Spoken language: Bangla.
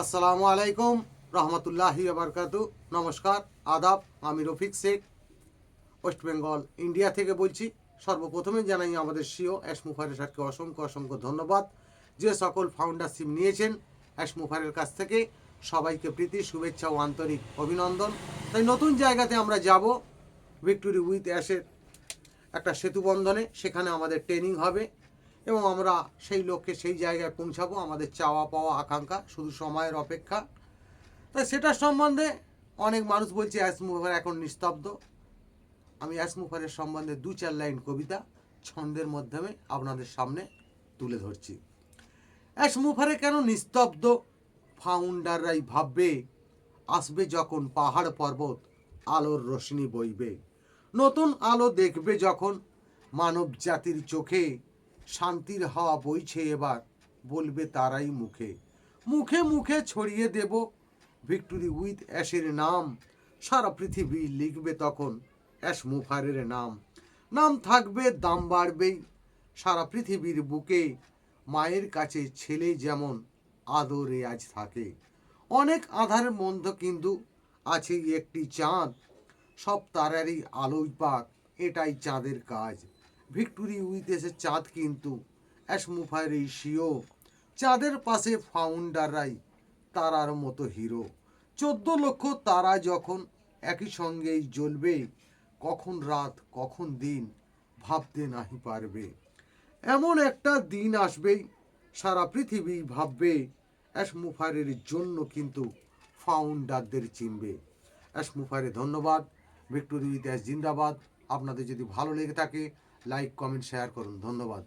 আসসালামু আলাইকুম রহমতুল্লাহি বারকাতু। নমস্কার, আদাব। আমি রফিক শেখ, ওয়েস্ট বেঙ্গল ইন্ডিয়া থেকে বলছি। সর্বপ্রথমে জানাই আমাদের সিও এস মুফারের সাথে অসংখ্য অসংখ্য ধন্যবাদ। যে সকল ফাউন্ডারশিপ নিয়েছেন এস মুফারের কাছ থেকে সবাইকে প্রীতি শুভেচ্ছা ও আন্তরিক অভিনন্দন। তাই নতুন জায়গাতে আমরা যাব, ভিক্টোরি উইথ অ্যাশের একটা সেতু বন্ধনে। সেখানে আমাদের ট্রেনিং হবে এবং আমরা সেই লক্ষ্যে সেই জায়গায় পৌঁছাবো। আমাদের চাওয়া পাওয়া আকাঙ্ক্ষা, শুধু সময়ের অপেক্ষা। তাই সেটার সম্বন্ধে অনেক মানুষ বলছে অ্যাশ মুভার এখন নিস্তব্ধ। আমি অ্যাশ মুভারের সম্বন্ধে 2-4 লাইন কবিতা ছন্দের মাধ্যমে আপনাদের সামনে তুলে ধরছি। অ্যাশ মুভারে কেন নিস্তব্ধ? ফাউন্ডাররাই ভাববে, আসবে যখন পাহাড় পর্বত আলোর রোশনি বইবে, নতুন আলো দেখবে যখন মানব জাতির চোখে, শান্তির হাওয়া বইছে এবার, বলবে তারাই মুখে মুখে মুখে ছড়িয়ে দেব ভিক্টোরি উইথ অ্যাশের নাম। সারা পৃথিবী লিখবে তখন অ্যাশ মুফারের নাম। নাম থাকবে, দাম বাড়বেই সারা পৃথিবীর বুকে। মায়ের কাছে ছেলে যেমন আদরে আজ থাকে। অনেক আধারের মধ্যে কিন্তু আছে একটি চাঁদ, সব তারারই আলোয় পাক, এটাই চাঁদের কাজ। ভিক্টোরি উইথ এসে চাঁদ কিন্তু অ্যাশ মুফারের শিও। চাঁদের পাশে ফাউন্ডাররাই তারার মতো হিরো। 14 লক্ষ তারা যখন একই সঙ্গেই জ্বলবে, কখন রাত কখন দিন ভাবতে নাহি পারবে। এমন একটা দিন আসবেই সারা পৃথিবী ভাববে, অ্যাশ মুফারের জন্য কিন্তু ফাউন্ডারদের চিনবে। অ্যাশ মুফারে ধন্যবাদ। ভিক্টোরি উইথ অ্যাশ জিন্দাবাদ। আপনাদের যদি ভালো লেগে থাকে লাইক কমেন্ট শেয়ার করুন। ধন্যবাদ।